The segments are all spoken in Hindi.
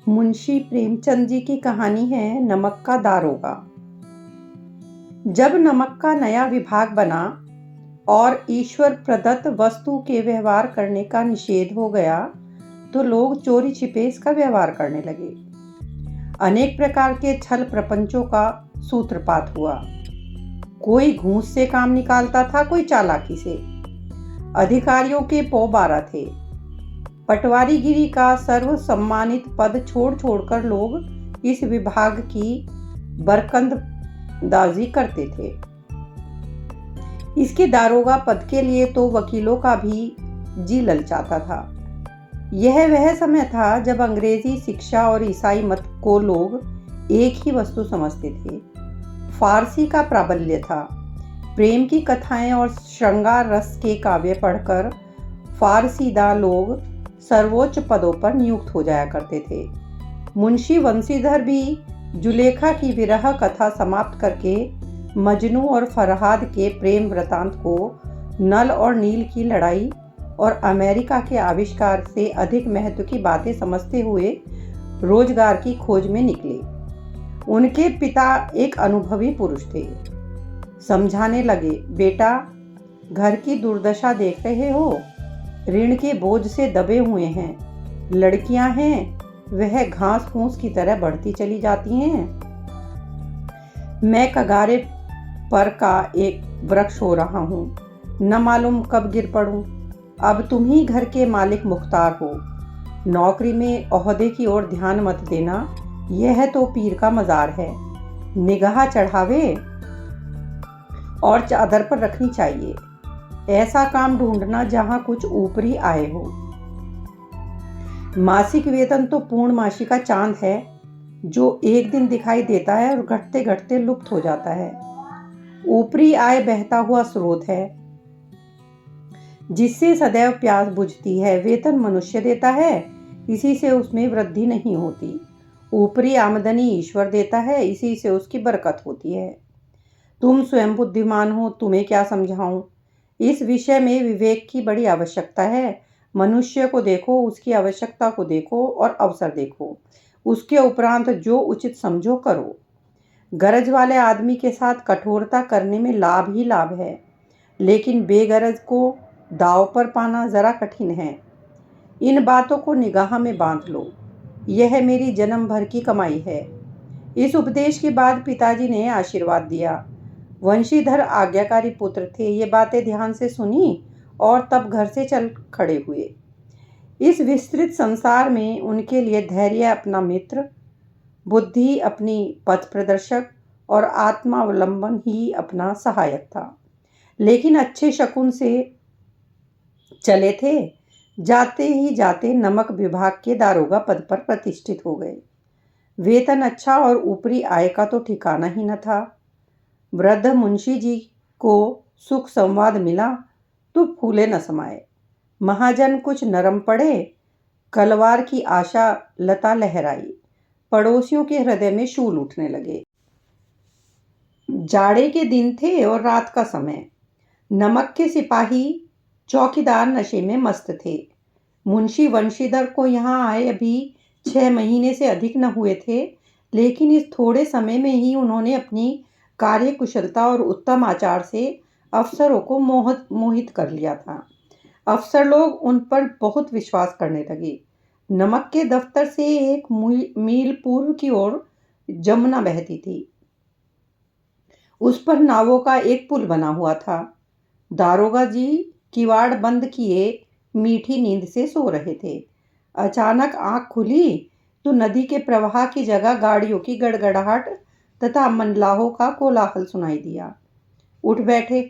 मुंशी प्रेमचंद जी की कहानी है नमक का दारोगा। जब नमक का नया विभाग बना और ईश्वर प्रदत्त वस्तु के व्यवहार करने का निषेध हो गया तो लोग चोरी छिपे इसका व्यवहार करने लगे। अनेक प्रकार के छल प्रपंचों का सूत्रपात हुआ। कोई घूस से काम निकालता था, कोई चालाकी से। अधिकारियों के पौ 12 थे। पटवारीगिरी का सर्व सम्मानित पद छोड़ छोड़कर लोग इस विभाग की बरकंदाजी करते थे। इसके दारोगा पद के लिए तो वकीलों का भी जी ललचाता था। यह वह समय था जब अंग्रेजी शिक्षा और ईसाई मत को लोग एक ही वस्तु समझते थे। फारसी का प्राबल्य था। प्रेम की कथाएं और श्रृंगार रस के काव्य पढ़कर फारसीदा लोग सर्वोच्च पदों पर नियुक्त हो जाया करते थे। मुंशी वंशीधर भी जुलेखा की विरह कथा समाप्त करके मजनू और फरहाद के प्रेम वृतांत को नल और नील की लड़ाई और अमेरिका के आविष्कार से अधिक महत्व की बातें समझते हुए रोजगार की खोज में निकले। उनके पिता एक अनुभवी पुरुष थे। समझाने लगे, बेटा, घर की दुर्दशा देख रहे हो, ऋण के बोझ से दबे हुए हैं। लड़कियां हैं, वह घास फूस की तरह बढ़ती चली जाती हैं। मैं कगारे पर का एक वृक्ष हो रहा हूँ, न मालूम कब गिर पड़ूं। अब तुम ही घर के मालिक मुख्तार हो। नौकरी में ओहदे की ओर ध्यान मत देना, यह तो पीर का मजार है। निगाह चढ़ावे और चादर पर रखनी चाहिए। ऐसा काम ढूंढना जहां कुछ ऊपरी आय हो। मासिक वेतन तो पूर्णमासी का चांद है जो एक दिन दिखाई देता है और घटते घटते लुप्त हो जाता है। ऊपरी आय बहता हुआ स्रोत है जिससे सदैव प्यास बुझती है। वेतन मनुष्य देता है, इसी से उसमें वृद्धि नहीं होती। ऊपरी आमदनी ईश्वर देता है, इसी से उसकी बरकत होती है। तुम स्वयं बुद्धिमान हो, तुम्हें क्या समझाऊं। इस विषय में विवेक की बड़ी आवश्यकता है। मनुष्य को देखो, उसकी आवश्यकता को देखो और अवसर देखो। उसके उपरांत जो उचित समझो करो। गरज वाले आदमी के साथ कठोरता करने में लाभ ही लाभ है, लेकिन बेगरज को दांव पर पाना जरा कठिन है। इन बातों को निगाह में बांध लो। यह मेरी जन्म भर की कमाई है। इस उपदेश के बाद पिताजी ने आशीर्वाद दिया। वंशीधर आज्ञाकारी पुत्र थे। ये बातें ध्यान से सुनी और तब घर से चल खड़े हुए। इस विस्तृत संसार में उनके लिए धैर्य अपना मित्र, बुद्धि अपनी पथ प्रदर्शक और आत्मावलंबन ही अपना सहायक था। लेकिन अच्छे शकुन से चले थे। जाते ही जाते नमक विभाग के दारोगा पद पर प्रतिष्ठित हो गए। वेतन अच्छा और ऊपरी आय का तो ठिकाना ही न था। वृद्ध मुंशी जी को सुख संवाद मिला तो फूले न समाये। महाजन कुछ नरम पड़े। कलवार की आशा लता लहराई। पड़ोसियों के हृदय में शूल उठने लगे। जाड़े के दिन थे और रात का समय। नमक के सिपाही चौकीदार नशे में मस्त थे। मुंशी वंशीधर को यहाँ आए अभी 6 महीने से अधिक न हुए थे, लेकिन इस थोड़े समय में ही उन्होंने अपनी कार्य कुशलता और उत्तम आचार से अफसरों को मोहित कर लिया था। अफसर लोग उन पर बहुत विश्वास करने लगे। नमक के दफ्तर से एक मील पूर्व की ओर जमुना बहती थी। उस पर नावों का एक पुल बना हुआ था। दारोगा जी किवाड़ बंद किए मीठी नींद से सो रहे थे। अचानक आंख खुली तो नदी के प्रवाह की जगह गाड़ियों की गड़गड़ाहट तथा मनलाहों का कोलाहल सुनाई दिया। उठ बैठे।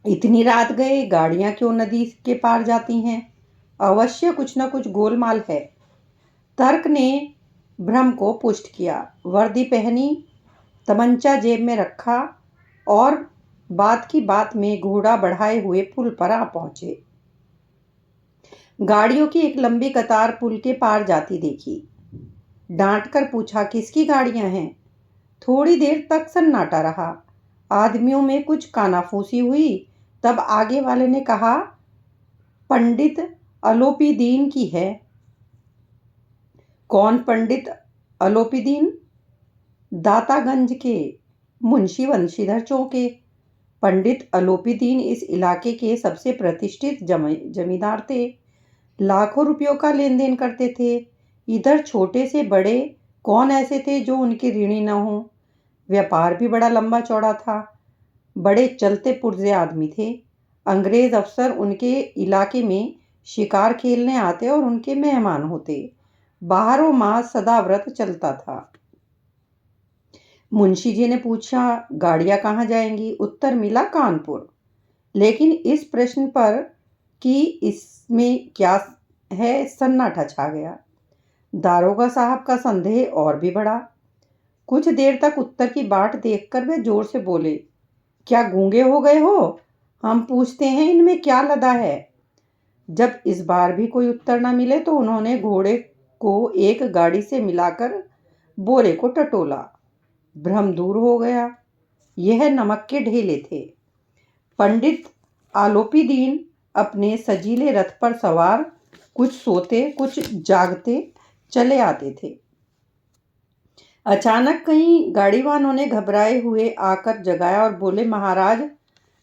इतनी रात गए, गाड़ियां क्यों नदी के पार जाती हैं? अवश्य कुछ न कुछ गोलमाल है। तर्क ने भ्रम को पुष्ट किया। वर्दी पहनी, तमंचा जेब में रखा और बात की बात में घोड़ा बढ़ाए हुए पुल पर आ पहुंचे। गाड़ियों की एक लंबी कतार पुल के पार जाती देखी। डांट कर पूछा, किसकी गाड़ियां हैं? थोड़ी देर तक सन्नाटा रहा। आदमियों में कुछ कानाफूसी हुई। तब आगे वाले ने कहा, पंडित अलोपीदीन की है। कौन पंडित अलोपीदीन? दातागंज के मुंशी वंशीधर चौके। पंडित अलोपीदीन इस इलाके के सबसे प्रतिष्ठित जमींदार थे। लाखों रुपयों का लेन देन करते थे। इधर छोटे से बड़े कौन ऐसे थे जो उनके ऋणी न हों। व्यापार भी बड़ा लंबा चौड़ा था। बड़े चलते पुर्जे आदमी थे। अंग्रेज अफसर उनके इलाके में शिकार खेलने आते और उनके मेहमान होते। बारहों मास सदाव्रत चलता था। मुंशी जी ने पूछा, गाड़ियां कहाँ जाएंगी? उत्तर मिला, कानपुर। लेकिन इस प्रश्न पर कि इसमें क्या है, सन्नाटा छा गया। दारोगा साहब का संदेह और भी बढ़ा। कुछ देर तक उत्तर की बाट देखकर वे जोर से बोले, क्या गूंगे हो गए हो? हम पूछते हैं इनमें क्या लदा है। जब इस बार भी कोई उत्तर न मिले तो उन्होंने घोड़े को एक गाड़ी से मिलाकर बोरे को टटोला। भ्रम दूर हो गया। यह नमक के ढेले थे। पंडित आलोपीदीन अपने सजीले रथ पर सवार कुछ सोते कुछ जागते चले आते थे। अचानक कहीं गाड़ी वालों ने घबराए हुए आकर जगाया और बोले, महाराज,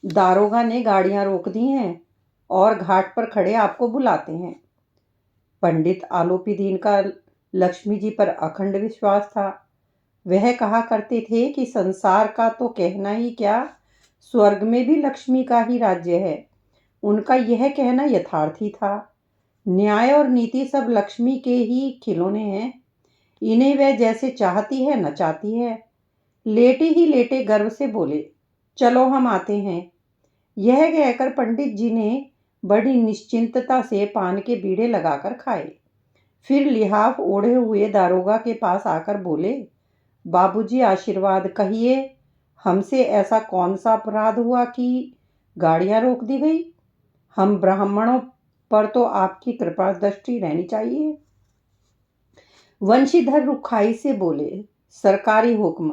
दारोगा ने गाड़ियां रोक दी हैं और घाट पर खड़े आपको बुलाते हैं। पंडित आलोपीदीन का लक्ष्मी जी पर अखंड विश्वास था। वह कहा करते थे कि संसार का तो कहना ही क्या, स्वर्ग में भी लक्ष्मी का ही राज्य है। उनका यह कहना यथार्थी था। न्याय और नीति सब लक्ष्मी के ही खिलौने हैं। इन्हें वह जैसे चाहती है नचाती है। लेटे ही लेटे गर्व से बोले, चलो हम आते हैं। यह कहकर पंडित जी ने बड़ी निश्चिंतता से पान के बीड़े लगाकर खाए। फिर लिहाफ ओढ़े हुए दारोगा के पास आकर बोले, बाबूजी, आशीर्वाद कहिए, हमसे ऐसा कौन सा अपराध हुआ कि गाड़ियां रोक दी गई? हम ब्राह्मणों पर तो आपकी कृपा दृष्टि रहनी चाहिए। वंशीधर रुखाई से बोले, सरकारी हुक्म।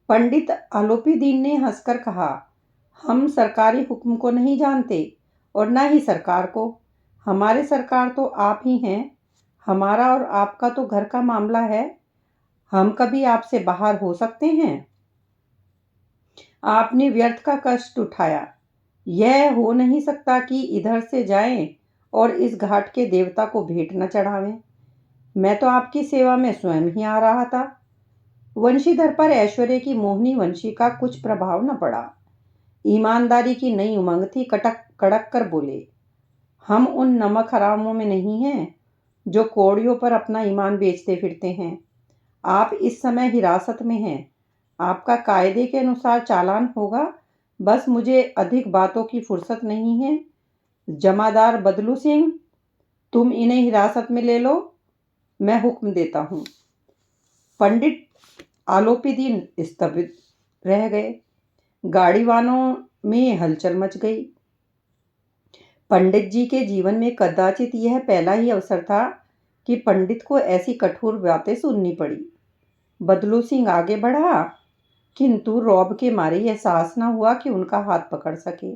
पंडित आलोपीदीन ने हंसकर कहा, हम सरकारी हुक्म को नहीं जानते और न ही सरकार को। हमारे सरकार तो आप ही हैं। हमारा और आपका तो घर का मामला है। हम कभी आपसे बाहर हो सकते हैं? आपने व्यर्थ का कष्ट उठाया। यह हो नहीं सकता कि इधर से जाएं और इस घाट के देवता को भेंट न चढ़ावें। मैं तो आपकी सेवा में स्वयं ही आ रहा था। वंशीधर पर ऐश्वर्य की मोहिनी वंशी का कुछ प्रभाव न पड़ा। ईमानदारी की नई उमंग थी। कड़क कर बोले, हम उन नमक हरामों में नहीं हैं जो कौड़ियों पर अपना ईमान बेचते फिरते हैं। आप इस समय हिरासत में हैं। आपका कायदे के अनुसार चालान होगा। बस मुझे अधिक बातों की फुर्सत नहीं है। जमादार बदलू सिंह, तुम इन्हें हिरासत में ले लो, मैं हुक्म देता हूँ। पंडित आलोपीदीन स्तब्ध रह गए। गाड़ी वालों में हलचल मच गई। पंडित जी के जीवन में कदाचित यह पहला ही अवसर था कि पंडित को ऐसी कठोर बातें सुननी पड़ी। बदलू सिंह आगे बढ़ा, किंतु रौब के मारे यह साहस न हुआ कि उनका हाथ पकड़ सके।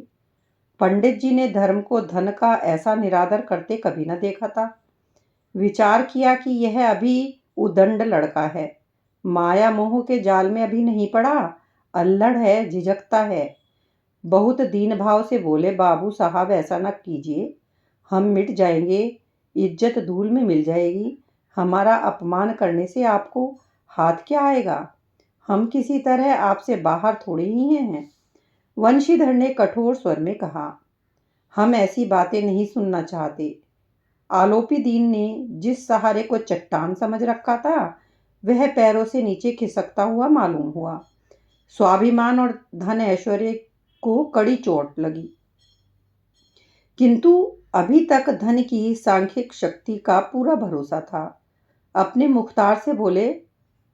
पंडित जी ने धर्म को धन का ऐसा निरादर करते कभी न देखा था। विचार किया कि यह अभी उदंड लड़का है, माया मोह के जाल में अभी नहीं पड़ा, अल्लड़ है, झिझकता है। बहुत दीन भाव से बोले, बाबू साहब, ऐसा न कीजिए, हम मिट जाएंगे, इज्जत धूल में मिल जाएगी। हमारा अपमान करने से आपको हाथ क्या आएगा? हम किसी तरह आपसे बाहर थोड़े ही हैं। वंशीधर ने कठोर स्वर में कहा, हम ऐसी बातें नहीं सुनना चाहते। आलोपीदीन ने जिस सहारे को चट्टान समझ रखा था वह पैरों से नीचे खिसकता हुआ मालूम हुआ। स्वाभिमान और धन ऐश्वर्य को कड़ी चोट लगी। किंतु अभी तक धन की सांख्यिक शक्ति का पूरा भरोसा था। अपने मुख्तार से बोले,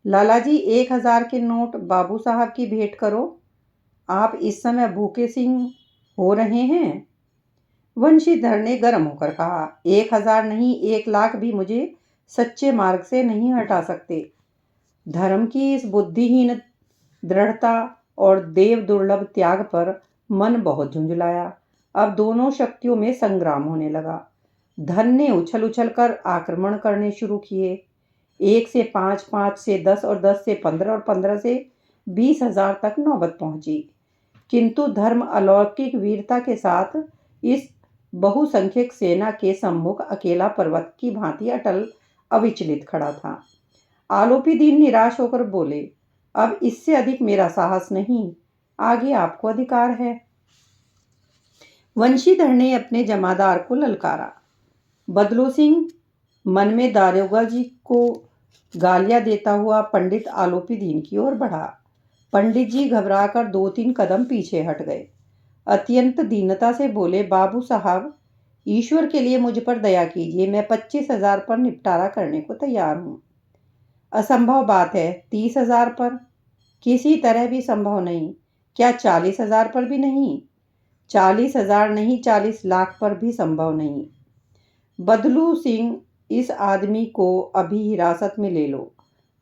लालाजी, 1000 के नोट बाबू साहब की भेंट करो। आप इस समय भूखे सिंह हो रहे हैं। वंशीधर ने गर्म होकर कहा, 1000 नहीं, 1,00,000 भी मुझे सच्चे मार्ग से नहीं हटा सकते। धर्म की इस बुद्धिहीन दृढ़ता और देव दुर्लभ त्याग पर मन बहुत झुंझलाया। अब दोनों शक्तियों में संग्राम होने लगा। धन ने उछल उछल कर आक्रमण करने शुरू किए। 1 से 5, 5 से 10 और 10 से 15 और 15 से 20,000 तक नौबत पहुंची। किंतु धर्म अलौकिक वीरता के साथ इस बहुसंख्यक सेना के सम्मुख अकेला पर्वत की भांति अटल अविचलित खड़ा था। आलोपीदीन निराश होकर बोले, अब इससे अधिक मेरा साहस नहीं, आगे आपको अधिकार है। वंशीधर ने अपने जमादार को ललकारा। बदलू सिंह मन में दारोगा जी को गालियां देता हुआ पंडित आलोपीदीन की ओर बढ़ा। पंडित जी घबराकर 2-3 कदम पीछे हट गए। अत्यंत दीनता से बोले, बाबू साहब, ईश्वर के लिए मुझ पर दया कीजिए, मैं 25,000 पर निपटारा करने को तैयार हूं। असंभव बात है। 30,000 पर? किसी तरह भी संभव नहीं। क्या 40,000 पर भी नहीं? 40,000 नहीं, 40 लाख पर भी संभव नहीं। बदलू सिंह, इस आदमी को अभी हिरासत में ले लो।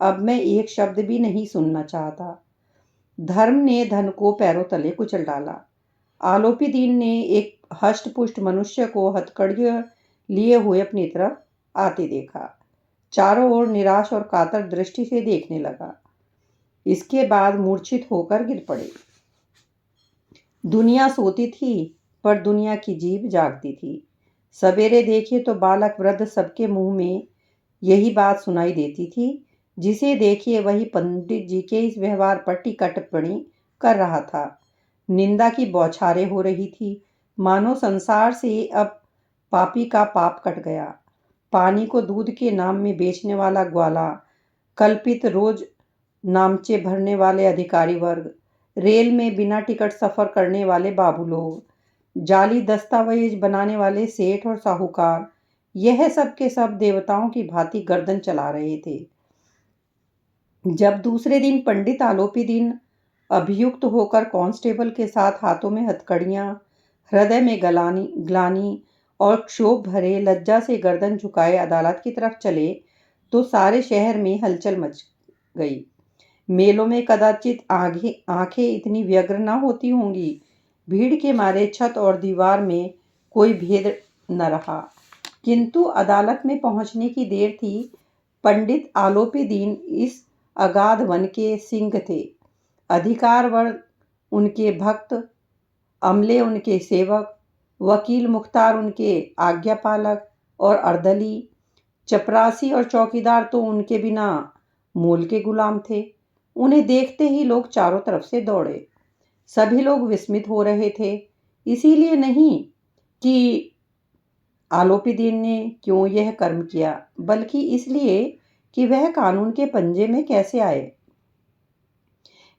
अब मैं एक शब्द भी नहीं सुनना चाहता। धर्म ने धन को पैरों तले कुचल डाला। आलोपीदीन ने एक हष्टपुष्ट मनुष्य को हथकड़ियां लिए हुए अपनी तरफ आते देखा। चारों ओर निराश और कातर दृष्टि से देखने लगा। इसके बाद मूर्छित होकर गिर पड़े। दुनिया सोती थी, पर दुनिया की जीभ जागती थी। सवेरे देखे तो बालक वृद्ध सबके मुंह में यही बात सुनाई देती थी। जिसे देखिए वही पंडित जी के इस व्यवहार पर टीका टिप्पणी कर रहा था। निंदा की बौछारें हो रही थी। मानो संसार से अब पापी का पाप कट गया। पानी को दूध के नाम में बेचने वाला ग्वाला, कल्पित रोज नामचे भरने वाले अधिकारी वर्ग, रेल में बिना टिकट सफर करने वाले बाबू लोग, जाली दस्तावेज बनाने वाले सेठ और साहूकार, यह सब के सब देवताओं की भांति गर्दन चला रहे थे। जब दूसरे दिन पंडित आलोपीदीन अभियुक्त होकर कांस्टेबल के साथ हाथों में हथकड़ियां, हृदय में ग्लानि और क्षोभ भरे लज्जा से गर्दन झुकाए अदालत की तरफ चले, तो सारे शहर में हलचल मच गई। मेलों में कदाचित आंखें इतनी व्यग्र न होती होंगी। भीड़ के मारे छत और दीवार में कोई भेद न रहा। किंतु अदालत में पहुंचने की देर थी। पंडित आलोपीदीन इस अगाध वन के सिंह थे। अधिकार वर्ग उनके भक्त, अमले उनके सेवक, वकील मुख्तार उनके आज्ञापालक और अर्दली, चपरासी और चौकीदार तो उनके बिना मोल के गुलाम थे। उन्हें देखते ही लोग चारों तरफ से दौड़े। सभी लोग विस्मित हो रहे थे, इसीलिए नहीं कि आलोपीदीन ने क्यों यह कर्म किया, बल्कि इसलिए कि वह कानून के पंजे में कैसे आए।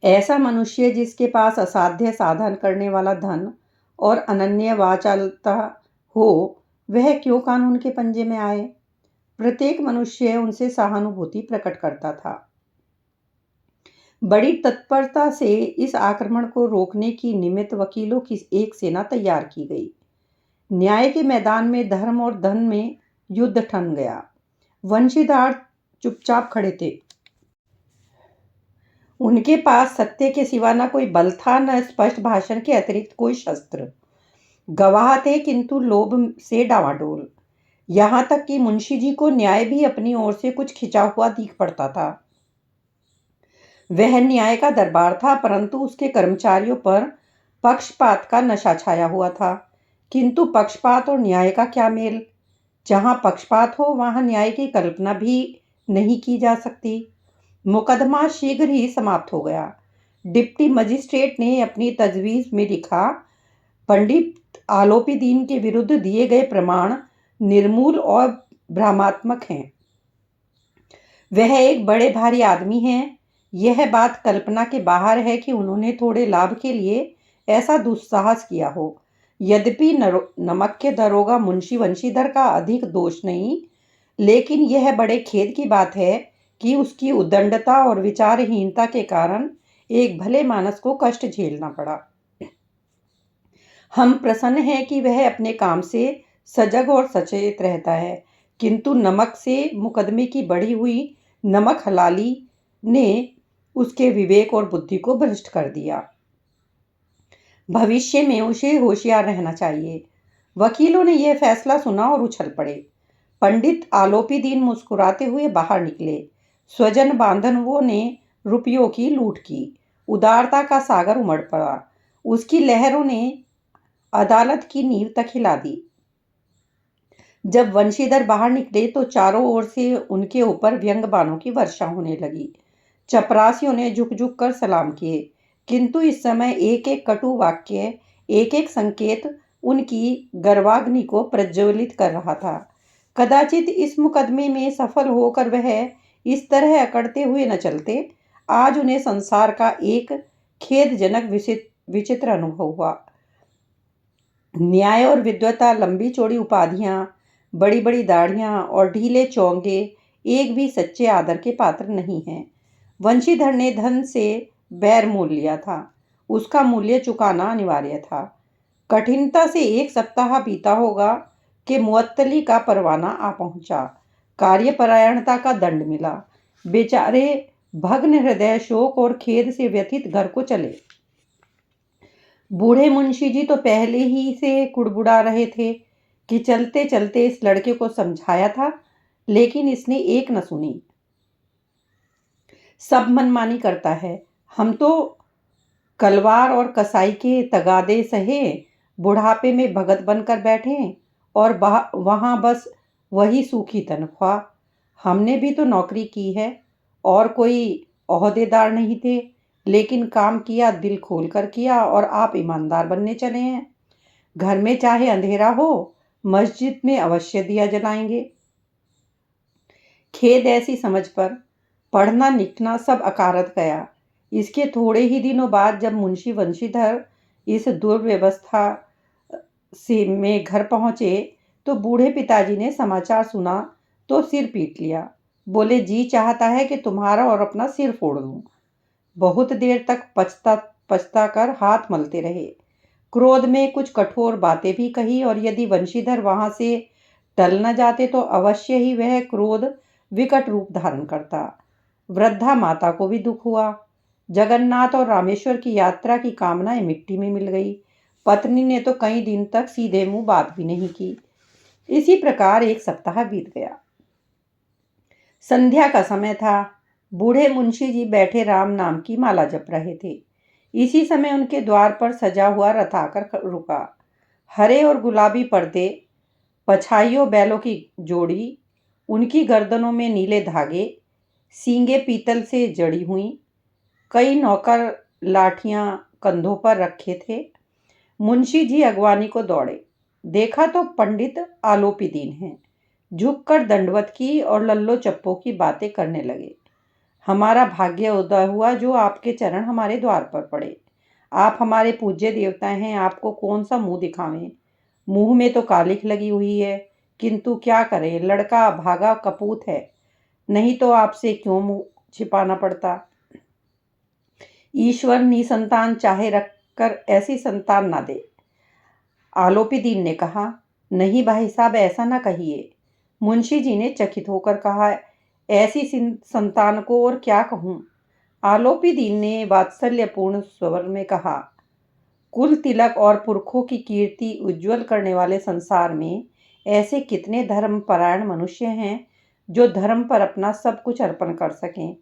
ऐसा मनुष्य जिसके पास असाध्य साधन करने वाला धन और अनन्य वाचालता हो, वह क्यों कानून के पंजे में आए। प्रत्येक मनुष्य उनसे सहानुभूति प्रकट करता था। बड़ी तत्परता से इस आक्रमण को रोकने की निमित्त वकीलों की एक सेना तैयार की गई। न्याय के मैदान में धर्म और धन में युद्ध ठन गया। वंशीधर चुपचाप खड़े थे। उनके पास सत्य के सिवा न कोई बल था, न स्पष्ट भाषण के अतिरिक्त कोई शस्त्र। गवाह थे, किंतु लोभ से डावाडोल। यहां तक कि मुंशी जी को न्याय भी अपनी ओर से कुछ खिंचा हुआ दिख पड़ता था। वह न्याय का दरबार था, परंतु उसके कर्मचारियों पर पक्षपात का नशा छाया हुआ था। किंतु पक्षपात और न्याय का क्या मेल। जहां पक्षपात हो वहां न्याय की कल्पना भी नहीं की जा सकती। मुकदमा शीघ्र ही समाप्त हो गया। डिप्टी मजिस्ट्रेट ने अपनी तजवीज में लिखा, पंडित आलोपीदीन के विरुद्ध दिए गए प्रमाण निर्मूल और भ्रमात्मक हैं। वह एक बड़े भारी आदमी हैं। यह बात कल्पना के बाहर है कि उन्होंने थोड़े लाभ के लिए ऐसा दुस्साहस किया हो। यद्यपि नमक के दरोगा मुंशी वंशीधर का अधिक दोष नहीं, लेकिन यह बड़े खेद की बात है कि उसकी उद्दंडता और विचारहीनता के कारण एक भले मानस को कष्ट झेलना पड़ा। हम प्रसन्न हैं कि वह अपने काम से सजग और सचेत रहता है, किंतु नमक से मुकदमे की बढ़ी हुई नमक हलाली ने उसके विवेक और बुद्धि को भ्रष्ट कर दिया। भविष्य में उसे होशियार रहना चाहिए। वकीलों ने यह फैसला सुना और उछल पड़े। पंडित आलोपी दीन मुस्कुराते हुए बाहर निकले। स्वजन बांधवों ने रुपयों की लूट की। उदारता का सागर उमड़ पड़ा। उसकी लहरों ने अदालत की नींव तक हिला दी। जब वंशीधर बाहर निकले तो चारों ओर से उनके ऊपर व्यंग बाणों की वर्षा होने लगी। चपरासियों ने झुक झुक कर सलाम किए, किंतु इस समय एक एक कटु वाक्य, एक एक संकेत उनकी गर्वाग्नि को प्रज्वलित कर रहा था। कदाचित इस मुकदमे में सफल होकर वह इस तरह अकड़ते हुए न चलते। आज उन्हें संसार का एक खेदजनक विचित्र अनुभव हुआ। न्याय और विद्वता, लंबी चौड़ी उपाधियां, बड़ी बड़ी दाढ़ियां और ढीले चोंगे एक भी सच्चे आदर के पात्र नहीं हैं। वंशीधर ने धन से बैर मोल लिया था। उसका मूल्य चुकाना अनिवार्य था। कठिनता से एक सप्ताह बीता होगा कि मुअत्तली का परवाना आ पहुंचा। कार्यपरायणता का दंड मिला। बेचारे भग्न हृदय, शोक और खेद से व्यथित घर को चले। बूढ़े मुंशी जी तो पहले ही से कुड़बुड़ा रहे थे कि चलते चलते इस लड़के को समझाया था, लेकिन इसने एक न सुनी। सब मनमानी करता है। हम तो कलवार और कसाई के तगादे सहे बुढ़ापे में भगत बनकर बैठे और वहां बस वही सूखी तनख्वाह। हमने भी तो नौकरी की है और कोई ओहदेदार नहीं थे, लेकिन काम किया, दिल खोल कर किया और आप ईमानदार बनने चले हैं। घर में चाहे अंधेरा हो, मस्जिद में अवश्य दिया जलाएंगे। खेद ऐसी समझ पर पढ़ना लिखना सब अकारत गया। इसके थोड़े ही दिनों बाद जब मुंशी वंशीधर इस दुर्व्यवस्था से में घर पहुंचे तो बूढ़े पिताजी ने समाचार सुना तो सिर पीट लिया। बोले, जी चाहता है कि तुम्हारा और अपना सिर फोड़ दूं। बहुत देर तक पछता पछता कर हाथ मलते रहे। क्रोध में कुछ कठोर बातें भी कही और यदि वंशीधर वहां से टल न जाते तो अवश्य ही वह क्रोध विकट रूप धारण करता। वृद्धा माता को भी दुख हुआ। जगन्नाथ और रामेश्वर की यात्रा की कामनाएं मिट्टी में मिल गई। पत्नी ने तो कई दिन तक सीधे मुंह बात भी नहीं की। इसी प्रकार एक सप्ताह बीत गया। संध्या का समय था। बूढ़े मुंशी जी बैठे राम नाम की माला जप रहे थे। इसी समय उनके द्वार पर सजा हुआ रथ आकर रुका। हरे और गुलाबी पर्दे, पछाइयों बैलों की जोड़ी, उनकी गर्दनों में नीले धागे, सींगे पीतल से जड़ी हुई। कई नौकर लाठियां कंधों पर रखे थे। मुंशी जी अगवानी को दौड़े। देखा तो पंडित आलोपी दीन हैं। झुककर दंडवत की और लल्लो चप्पो की बातें करने लगे। हमारा भाग्य उदय हुआ जो आपके चरण हमारे द्वार पर पड़े। आप हमारे पूज्य देवता हैं, आपको कौन सा मुंह दिखावें। मुंह में तो कालिख लगी हुई है, किंतु क्या करें, लड़का भागा कपूत है, नहीं तो आपसे क्यों मुंह छिपाना पड़ता। ईश्वर निसंतान चाहे रखकर ऐसी संतान ना दे। आलोपी दीन ने कहा, नहीं भाई साहब, ऐसा ना कहिए। मुंशी जी ने चकित होकर कहा, ऐसी संतान को और क्या कहूं। आलोपी दीन ने वात्सल्यपूर्ण स्वर में कहा, कुल तिलक और पुरखों की कीर्ति उज्जवल करने वाले संसार में ऐसे कितने धर्मपरायण मनुष्य हैं जो धर्म पर अपना सब कुछ अर्पण कर सकें।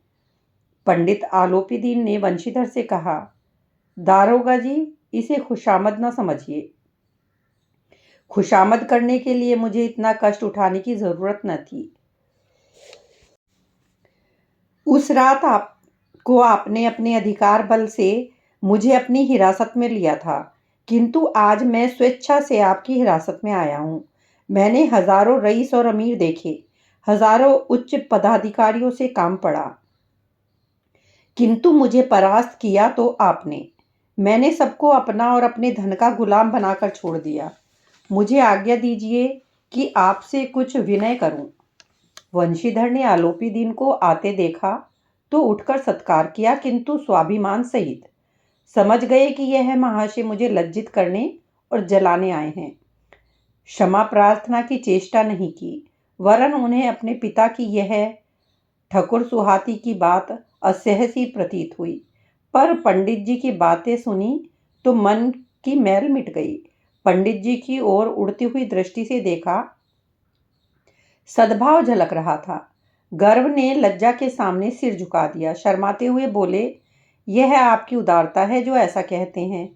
पंडित आलोपी दीन ने वंशीधर से कहा, दारोगा जी, इसे खुशामद न समझिए। खुशामद करने के लिए मुझे इतना कष्ट उठाने की जरूरत न थी। उस रात आपने अपने अधिकार बल से मुझे अपनी हिरासत में लिया था, किंतु आज मैं स्वेच्छा से आपकी हिरासत में आया हूं। मैंने हजारों रईस और अमीर देखे, हजारों उच्च पदाधिकारियों से काम पड़ा, किंतु मुझे परास्त किया तो आपने। मैंने सबको अपना और अपने धन का गुलाम बनाकर छोड़ दिया। मुझे आज्ञा दीजिए कि आपसे कुछ विनय करूं। वंशीधर ने आलोपी दीन को आते देखा तो उठकर सत्कार किया, किंतु स्वाभिमान सहित। समझ गए कि यह महाशय मुझे लज्जित करने और जलाने आए हैं। क्षमा प्रार्थना की चेष्टा नहीं की, वरन उन्हें अपने पिता की यह ठकुर सुहाती की बात असहसी प्रतीत हुई। पर पंडित जी की बातें सुनी तो मन की मैल मिट गई। पंडित जी की ओर उड़ती हुई दृष्टि से देखा। सद्भाव झलक रहा था। गर्व ने लज्जा के सामने सिर झुका दिया। शर्माते हुए बोले, यह आपकी उदारता है जो ऐसा कहते हैं।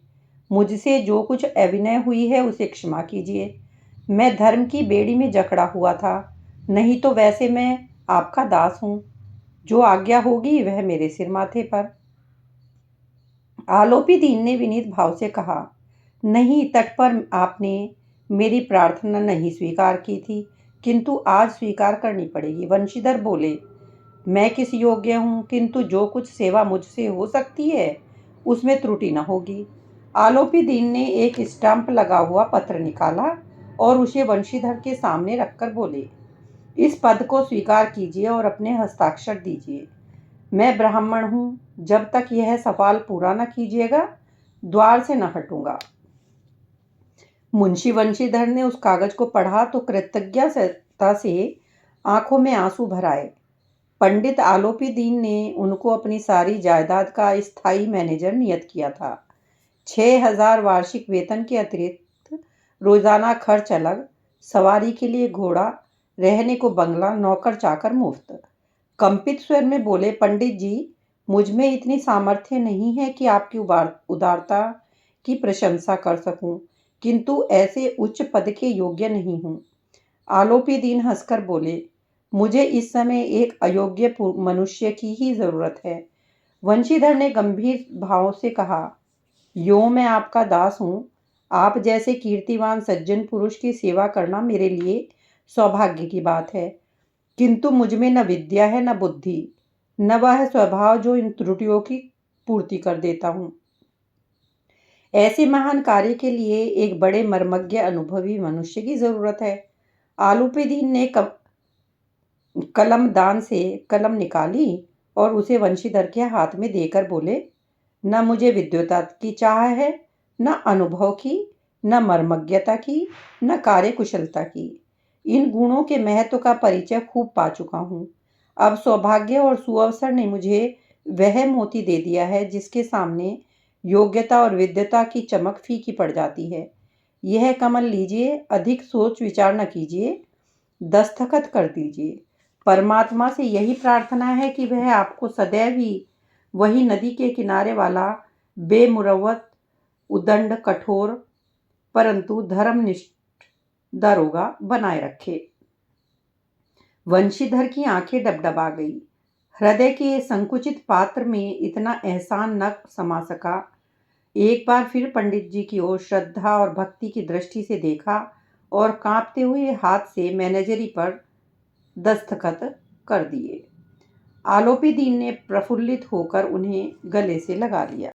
मुझसे जो कुछ अविनय हुई है उसे क्षमा कीजिए। मैं धर्म की बेड़ी में जकड़ा हुआ था, नहीं तो वैसे मैं आपका दास हूँ। जो आज्ञा होगी वह मेरे सिर माथे पर। आलोपी दीन ने विनीत भाव से कहा, नहीं, तट पर आपने मेरी प्रार्थना नहीं स्वीकार की थी, किंतु आज स्वीकार करनी पड़ेगी। वंशीधर बोले, मैं किस योग्य हूँ, किंतु जो कुछ सेवा मुझसे हो सकती है उसमें त्रुटि न होगी। आलोपी दीन ने एक स्टैंप लगा हुआ पत्र निकाला और उसे वंशीधर के सामने रखकर बोले, इस पद को स्वीकार कीजिए और अपने हस्ताक्षर दीजिए। मैं ब्राह्मण हूँ, जब तक यह सवाल पूरा न कीजिएगा द्वार से न हटूंगा। मुंशी वंशीधर ने उस कागज को पढ़ा तो कृतज्ञता से आंखों में आंसू भर आए। पंडित आलोपी दीन ने उनको अपनी सारी जायदाद का स्थायी मैनेजर नियत किया था। 6,000 वार्षिक वेतन के अतिरिक्त रोजाना खर्च अलग, सवारी के लिए घोड़ा, रहने को बंगला, नौकर चाकर मुफ्त। कंपित स्वर में बोले, पंडित जी, मुझ में इतनी सामर्थ्य नहीं है कि आपकी उदारता की प्रशंसा कर सकूं, किंतु ऐसे उच्च पद के योग्य नहीं हूं। आलोपी दीन हंसकर बोले, मुझे इस समय एक अयोग्य मनुष्य की ही जरूरत है। वंशीधर ने गंभीर भाव से कहा, यो मैं आपका दास हूँ। आप जैसे कीर्तिवान सज्जन पुरुष की सेवा करना मेरे लिए सौभाग्य की बात है, किंतु मुझ में न विद्या है न बुद्धि, न वह स्वभाव जो इन त्रुटियों की पूर्ति कर देता हूँ। ऐसे महान कार्य के लिए एक बड़े मर्मज्ञ अनुभवी मनुष्य की जरूरत है। आलोपी दीन ने कलम दान से कलम निकाली और उसे वंशीधर के हाथ में देकर बोले, न मुझे विद्वता की चाह है, न अनुभव की, न मर्मज्ञता की, न कार्यकुशलता की। इन गुणों के महत्व का परिचय खूब पा चुका हूँ। अब सौभाग्य और सुअवसर ने मुझे वह मोती दे दिया है जिसके सामने योग्यता और विद्वता की चमक फीकी पड़ जाती है। यह कमल लीजिए, अधिक सोच विचार न कीजिए, दस्तखत कर दीजिए। परमात्मा से यही प्रार्थना है कि वह आपको सदैव ही वही नदी के किनारे वाला बेमुरवत, उदंड, कठोर परंतु धर्मनिष्ठ दारोगा बनाए रखे। वंशीधर की आंखें डबडबा गई। हृदय के संकुचित पात्र में इतना एहसान न समा सका। एक बार फिर पंडित जी की ओर श्रद्धा और भक्ति की दृष्टि से देखा और कांपते हुए हाथ से मैनेजरी पर दस्तखत कर दिए। आलोपी दीन ने प्रफुल्लित होकर उन्हें गले से लगा लिया।